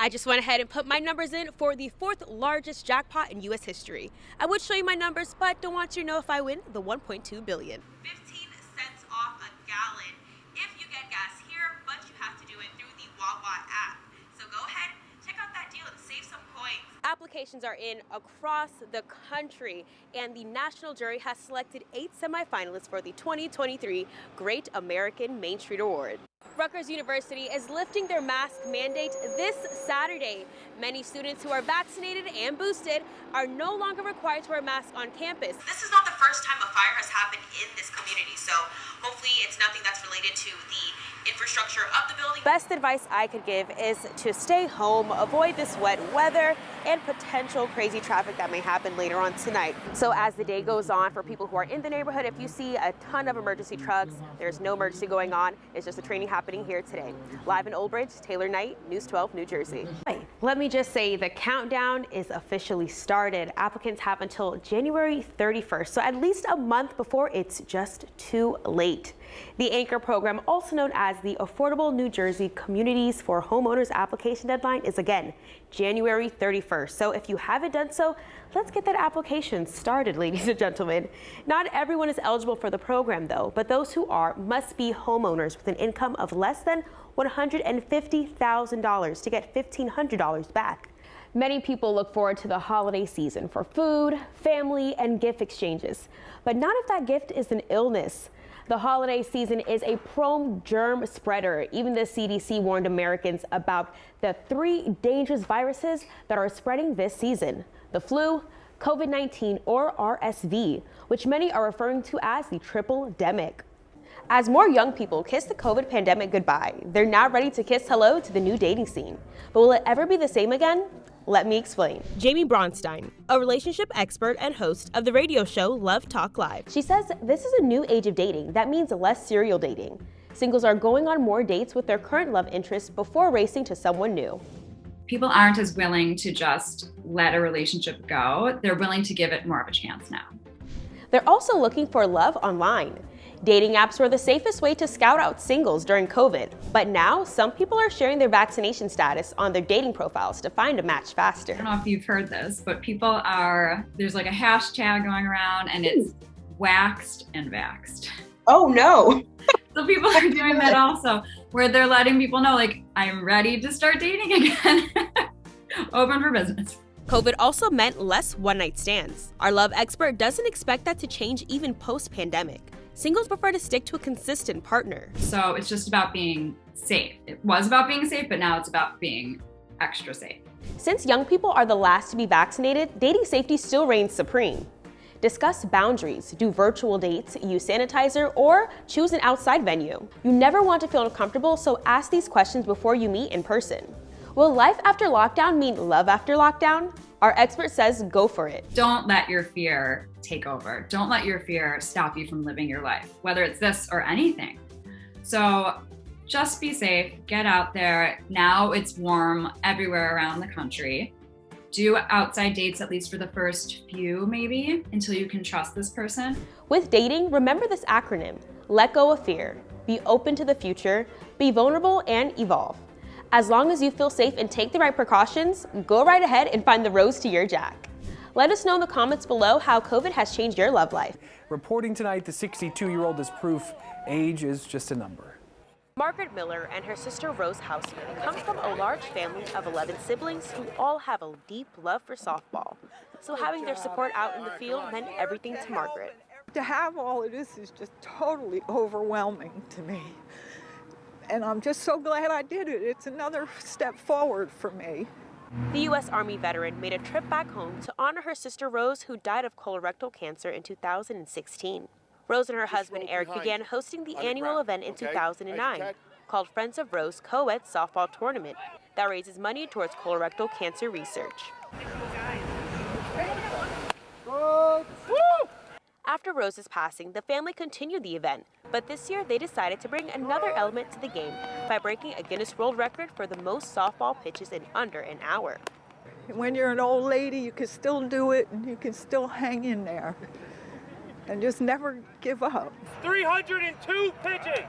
I just went ahead and put my numbers in for the 4th largest jackpot in U.S. history. I would show you my numbers, but don't want you to know if I win the $1.2 billion. 15 cents off a gallon if you get gas here, but you have to do it through the Wawa app. So go ahead, check out that deal and save some coins. Applications are in across the country, and the national jury has selected 8 semifinalists for the 2023 Great American Main Street Award. Rutgers University is lifting their mask mandate this Saturday. Many students who are vaccinated and boosted are no longer required to wear masks on campus. This is not the first time a fire has happened in this community, so hopefully it's nothing that's related to the infrastructure of the building. Best advice I could give is to stay home, avoid this wet weather and potential crazy traffic that may happen later on tonight. So as the day goes on, for people who are in the neighborhood, if you see a ton of emergency trucks, there's no emergency going on. It's just a training happening here today. Live in Old Bridge, Taylor Knight, News 12, New Jersey. Let me just say the countdown is officially started. Applicants have until January 31st, so at least a month before it's just too late. The Anchor program, also known as the Affordable New Jersey Communities for Homeowners application deadline, is again January 31st. So if you haven't done so, let's get that application started, ladies and gentlemen. Not everyone is eligible for the program though, but those who are must be homeowners with an income of less than $150,000 to get $1,500 back. Many people look forward to the holiday season for food, family, and gift exchanges, but not if that gift is an illness. The holiday season is a prone germ spreader. Even the CDC warned Americans about the 3 dangerous viruses that are spreading this season: the flu, COVID-19, or RSV, which many are referring to as the triple-demic. As more young people kiss the COVID pandemic goodbye, they're now ready to kiss hello to the new dating scene. But will it ever be the same again? Let me explain. Jamie Bronstein, a relationship expert and host of the radio show Love Talk Live. She says this is a new age of dating that means less serial dating. Singles are going on more dates with their current love interest before racing to someone new. People aren't as willing to just let a relationship go. They're willing to give it more of a chance now. They're also looking for love online. Dating apps were the safest way to scout out singles during COVID, but now some people are sharing their vaccination status on their dating profiles to find a match faster. I don't know if you've heard this, but there's like a hashtag going around and it's waxed and vaxxed. Oh no. So people are doing that also, where they're letting people know, like, I'm ready to start dating again. Open for business. COVID also meant less one-night stands. Our love expert doesn't expect that to change even post-pandemic. Singles prefer to stick to a consistent partner. So it's just about being safe. It was about being safe, but now it's about being extra safe. Since young people are the last to be vaccinated, dating safety still reigns supreme. Discuss boundaries, do virtual dates, use sanitizer, or choose an outside venue. You never want to feel uncomfortable, so ask these questions before you meet in person. Will life after lockdown mean love after lockdown? Our expert says go for it. Don't let your fear take over. Don't let your fear stop you from living your life, whether it's this or anything. So just be safe, get out there. Now it's warm everywhere around the country. Do outside dates, at least for the first few, maybe, until you can trust this person. With dating, remember this acronym: let go of fear, be open to the future, be vulnerable, and evolve. As long as you feel safe and take the right precautions, go right ahead and find the rose to your jack. Let us know in the comments below how COVID has changed your love life. Reporting tonight, the 62-year-old is proof age is just a number. Margaret Miller and her sister Rose Houseman come from a large family of 11 siblings who all have a deep love for softball. So having their support out in the field meant everything to Margaret. To have all of this is just totally overwhelming to me. And I'm just so glad I did it. It's another step forward for me. The U.S. Army veteran made a trip back home to honor her sister Rose, who died of colorectal cancer in 2016. Rose and her husband Eric began hosting the annual event in 2009 called Friends of Rose Co-ed Softball Tournament that raises money towards colorectal cancer research. After Rose's passing, the family continued the event, but this year they decided to bring another element to the game by breaking a Guinness World Record for the most softball pitches in under an hour. When you're an old lady, you can still do it and you can still hang in there and just never give up. 302 pitches!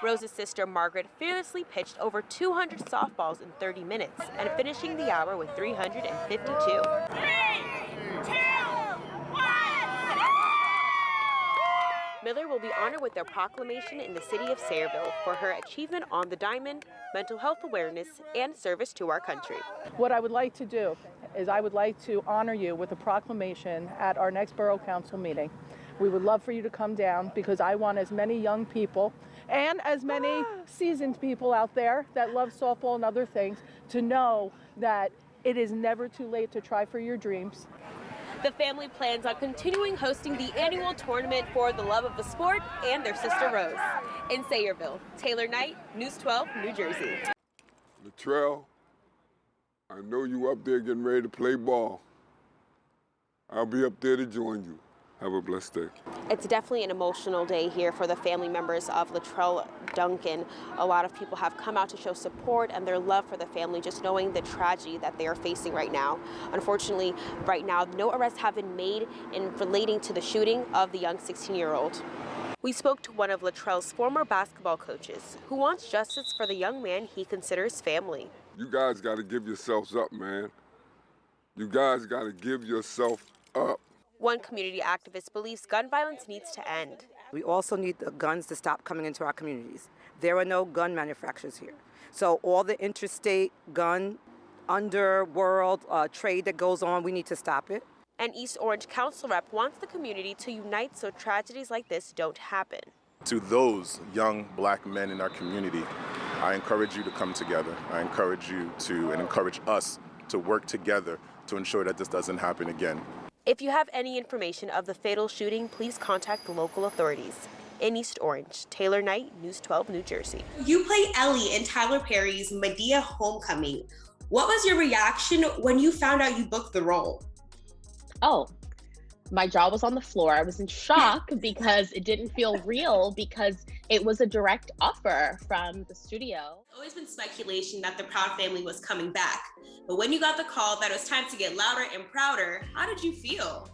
Rose's sister Margaret fearlessly pitched over 200 softballs in 30 minutes and finishing the hour with 352. 3, 2, 1. Miller will be honored with their proclamation in the city of Sayreville for her achievement on the diamond, mental health awareness, and service to our country. What I would like to do is I would like to honor you with a proclamation at our next Borough Council meeting. We would love for you to come down because I want as many young people and as many seasoned people out there that love softball and other things to know that it is never too late to try for your dreams. The family plans on continuing hosting the annual tournament for the love of the sport and their sister Rose. In Sayreville, Taylor Knight, News 12, New Jersey. Latrell, I know you up there getting ready to play ball. I'll be up there to join you. Have a blessed day. It's definitely an emotional day here for the family members of Latrell Duncan. A lot of people have come out to show support and their love for the family, just knowing the tragedy that they are facing right now. Unfortunately, right now, no arrests have been made in relating to the shooting of the young 16-year-old. We spoke to one of Latrell's former basketball coaches who wants justice for the young man he considers family. You guys got to give yourselves up, man. You guys got to give yourself up. One community activist believes gun violence needs to end. We also need the guns to stop coming into our communities. There are no gun manufacturers here. So all the interstate gun underworld trade that goes on, we need to stop it. An East Orange council rep wants the community to unite so tragedies like this don't happen. To those young black men in our community, I encourage you to come together. I encourage you to, and encourage us to work together to ensure that this doesn't happen again. If you have any information of the fatal shooting, please contact the local authorities. In East Orange, Taylor Knight, News 12, New Jersey. You play Ellie in Tyler Perry's Medea Homecoming. What was your reaction when you found out you booked the role? Oh, my jaw was on the floor. I was in shock because it didn't feel real because it was a direct offer from the studio. There's always been speculation that the Proud family was coming back. But when you got the call that it was time to get louder and prouder, how did you feel?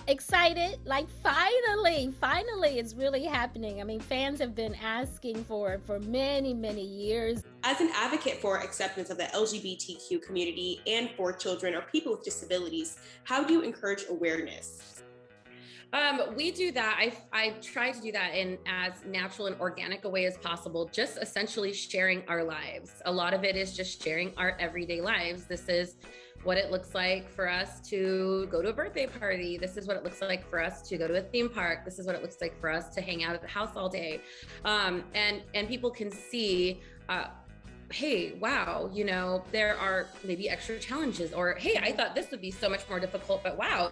Excited, like finally it's really happening. I mean, fans have been asking for it for many years. As an advocate for acceptance of the LGBTQ community and for children or people with disabilities, how do you encourage awareness? We do that. I try to do that in as natural and organic a way as possible, just essentially sharing our lives. A lot of it is just sharing our everyday lives. This is what it looks like for us to go to a birthday party. This is what it looks like for us to go to a theme park. This is what it looks like for us to hang out at the house all day. And people can see, hey, wow, you know, there are maybe extra challenges, or hey, I thought this would be so much more difficult, but wow,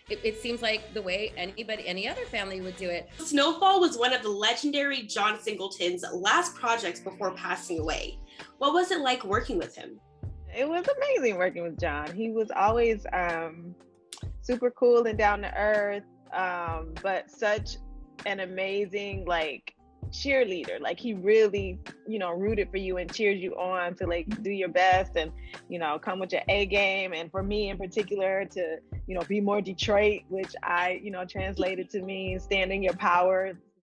it seems like the way any other family would do it. Snowfall was one of the legendary John Singleton's last projects before passing away. What was it like working with him? It was amazing working with John. He was always super cool and down to earth, but such an amazing cheerleader. Like he really, rooted for you and cheers you on to do your best and, come with your A game. And for me in particular to, be more Detroit, which I, translated to mean stand in your power,